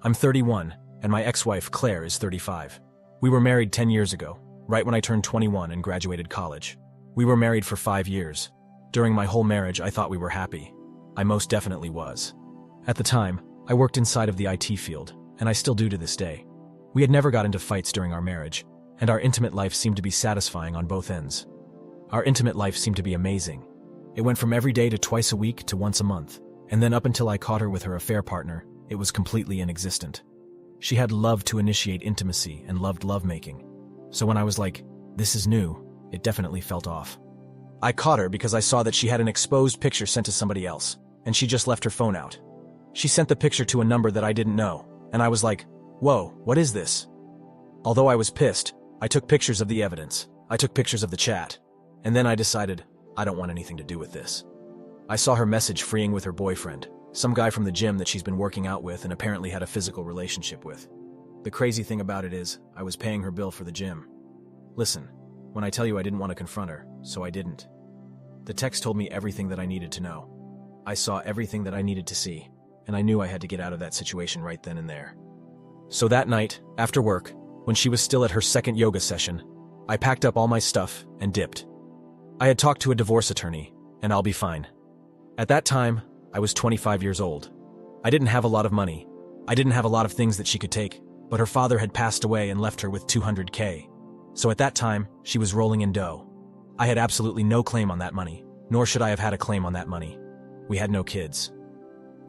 I'm 31, and my ex-wife, Claire, is 35. We were married 10 years ago, right when I turned 21 and graduated college. We were married for 5 years. During my whole marriage, I thought we were happy. I most definitely was. At the time, I worked inside of the IT field, and I still do to this day. We had never got into fights during our marriage, and our intimate life seemed to be satisfying on both ends. Our intimate life seemed to be amazing. It went from every day to twice a week to once a month, and then up until I caught her with her affair partner, it was completely inexistent. She had loved to initiate intimacy and loved lovemaking. So when I was like, this is new, it definitely felt off. I caught her because I saw that she had an exposed picture sent to somebody else, and she just left her phone out. She sent the picture to a number that I didn't know, and I was like, whoa, what is this? Although I was pissed, I took pictures of the evidence. I took pictures of the chat. And then I decided, I don't want anything to do with this. I saw her message freeing with her boyfriend, some guy from the gym that she's been working out with and apparently had a physical relationship with. The crazy thing about it is, I was paying her bill for the gym. Listen, when I tell you I didn't want to confront her, so I didn't. The text told me everything that I needed to know. I saw everything that I needed to see, and I knew I had to get out of that situation right then and there. So that night, after work, when she was still at her second yoga session, I packed up all my stuff and dipped. I had talked to a divorce attorney, and I'll be fine. At that time, I was 25 years old. I didn't have a lot of money. I didn't have a lot of things that she could take, but her father had passed away and left her with $200K. So at that time, she was rolling in dough. I had absolutely no claim on that money, nor should I have had a claim on that money. We had no kids.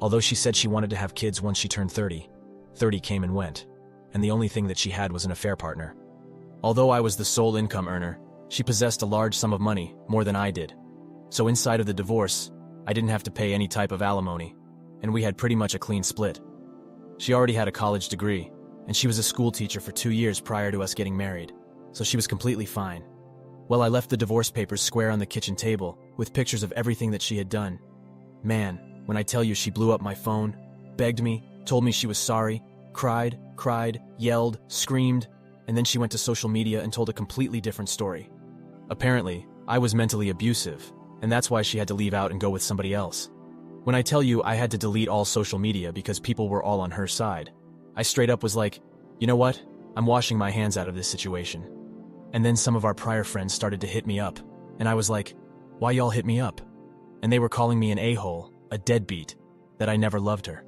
Although she said she wanted to have kids once she turned 30, 30 came and went, and the only thing that she had was an affair partner. Although I was the sole income earner, she possessed a large sum of money, more than I did. So inside of the divorce, I didn't have to pay any type of alimony, and we had pretty much a clean split. She already had a college degree, and she was a school teacher for 2 years prior to us getting married, so she was completely fine. Well, I left the divorce papers square on the kitchen table, with pictures of everything that she had done. Man, when I tell you she blew up my phone, begged me, told me she was sorry, cried, yelled, screamed, and then she went to social media and told a completely different story. Apparently, I was mentally abusive, and that's why she had to leave out and go with somebody else. When I tell you I had to delete all social media because people were all on her side, I straight up was like, you know what? I'm washing my hands out of this situation. And then some of our prior friends started to hit me up, and I was like, why y'all hit me up? And they were calling me an a-hole, a deadbeat, that I never loved her.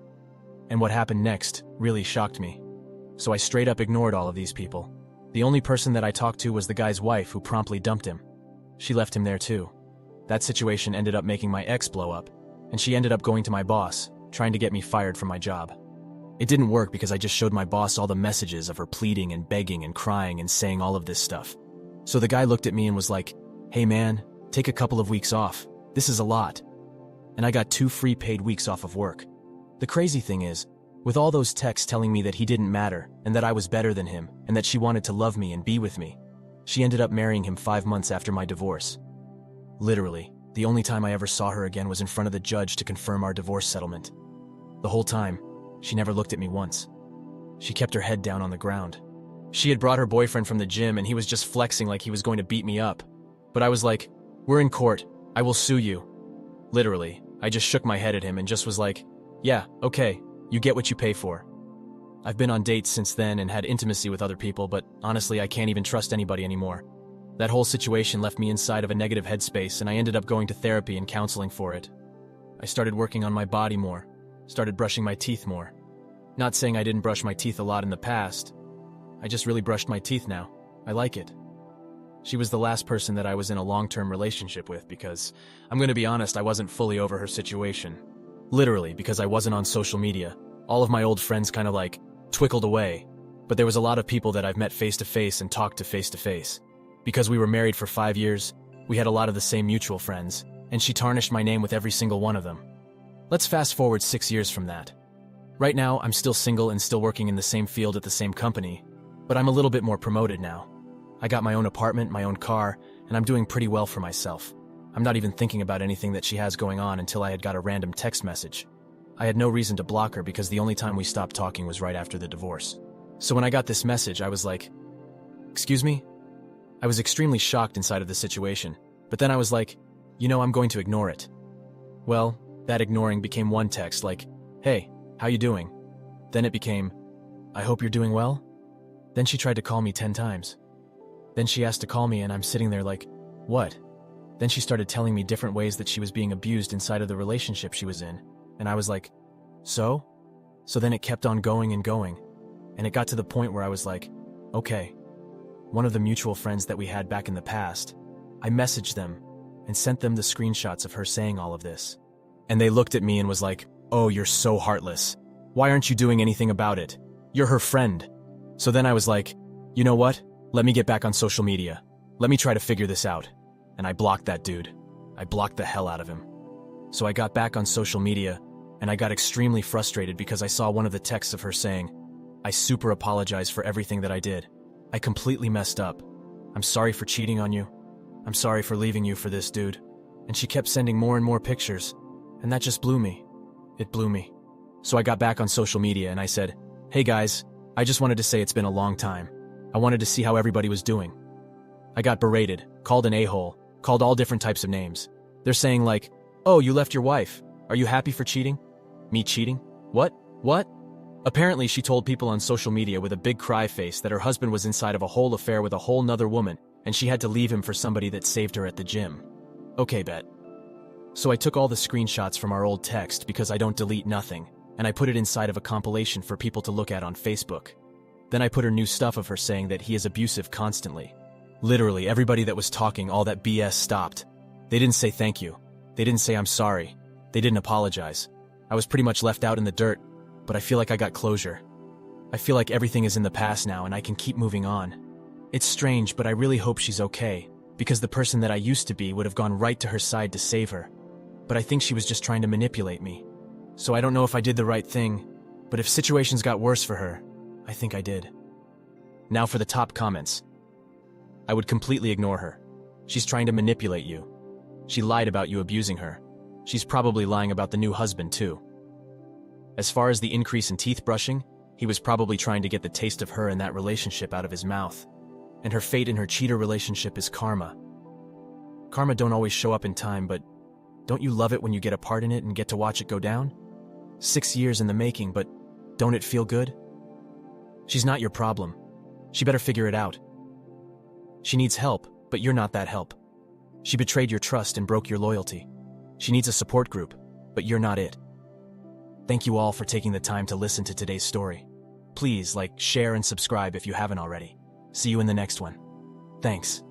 And what happened next really shocked me. So I straight up ignored all of these people. The only person that I talked to was the guy's wife who promptly dumped him. She left him there too. That situation ended up making my ex blow up, and she ended up going to my boss, trying to get me fired from my job. It didn't work because I just showed my boss all the messages of her pleading and begging and crying and saying all of this stuff. So the guy looked at me and was like, hey man, take a couple of weeks off. This is a lot. And I got 2 free paid weeks off of work. The crazy thing is, with all those texts telling me that he didn't matter and that I was better than him and that she wanted to love me and be with me, she ended up marrying him 5 months after my divorce. Literally, the only time I ever saw her again was in front of the judge to confirm our divorce settlement. The whole time, she never looked at me once. She kept her head down on the ground. She had brought her boyfriend from the gym and he was just flexing like he was going to beat me up. But I was like, we're in court, I will sue you. Literally, I just shook my head at him and just was like, yeah, okay, you get what you pay for. I've been on dates since then and had intimacy with other people, but honestly, I can't even trust anybody anymore. That whole situation left me inside of a negative headspace and I ended up going to therapy and counseling for it. I started working on my body more, started brushing my teeth more. Not saying I didn't brush my teeth a lot in the past. I just really brushed my teeth now. I like it. She was the last person that I was in a long-term relationship with because, I'm going to be honest, I wasn't fully over her situation. Literally, because I wasn't on social media. All of my old friends kind of like twickled away, but there was a lot of people that I've met face-to-face and talked to face-to-face. Because we were married for 5 years, we had a lot of the same mutual friends, and she tarnished my name with every single one of them. Let's fast forward 6 years from that. Right now, I'm still single and still working in the same field at the same company, but I'm a little bit more promoted now. I got my own apartment, my own car, and I'm doing pretty well for myself. I'm not even thinking about anything that she has going on until I had got a random text message. I had no reason to block her because the only time we stopped talking was right after the divorce. So when I got this message, I was like, excuse me? I was extremely shocked inside of the situation, but then I was like, you know, I'm going to ignore it. Well, that ignoring became one text like, hey, how you doing? Then it became, I hope you're doing well? Then she tried to call me 10 times. Then she asked to call me and I'm sitting there like, what? Then she started telling me different ways that she was being abused inside of the relationship she was in. And I was like, so? So then it kept on going and going. And it got to the point where I was like, okay. One of the mutual friends that we had back in the past, I messaged them and sent them the screenshots of her saying all of this. And they looked at me and was like, oh, you're so heartless. Why aren't you doing anything about it? You're her friend. So then I was like, you know what? Let me get back on social media. Let me try to figure this out. And I blocked that dude. I blocked the hell out of him. So I got back on social media and I got extremely frustrated because I saw one of the texts of her saying, I super apologize for everything that I did. I completely messed up. I'm sorry for cheating on you. I'm sorry for leaving you for this dude. And she kept sending more and more pictures. And that just blew me. It blew me. So I got back on social media and I said, hey guys, I just wanted to say it's been a long time. I wanted to see how everybody was doing. I got berated, called an a-hole, called all different types of names. They're saying like, oh, you left your wife. Are you happy for cheating? Me cheating? What? What? Apparently she told people on social media with a big cry face that her husband was inside of a whole affair with a whole nother woman and she had to leave him for somebody that saved her at the gym. Okay, bet. So I took all the screenshots from our old text because I don't delete nothing, and I put it inside of a compilation for people to look at on Facebook. Then I put her new stuff of her saying that he is abusive constantly. Literally, everybody that was talking all that BS stopped. They didn't say thank you. They didn't say I'm sorry. They didn't apologize. I was pretty much left out in the dirt, but I feel like I got closure. I feel like everything is in the past now and I can keep moving on. It's strange, but I really hope she's okay, because the person that I used to be would have gone right to her side to save her. But I think she was just trying to manipulate me. So I don't know if I did the right thing, but if situations got worse for her, I think I did. Now for the top comments. I would completely ignore her. She's trying to manipulate you. She lied about you abusing her. She's probably lying about the new husband too. As far as the increase in teeth brushing, he was probably trying to get the taste of her and that relationship out of his mouth. And her fate in her cheater relationship is karma. Karma don't always show up in time, but don't you love it when you get a part in it and get to watch it go down? 6 years in the making, but don't it feel good? She's not your problem. She better figure it out. She needs help, but you're not that help. She betrayed your trust and broke your loyalty. She needs a support group, but you're not it. Thank you all for taking the time to listen to today's story. Please like, share, and subscribe if you haven't already. See you in the next one. Thanks.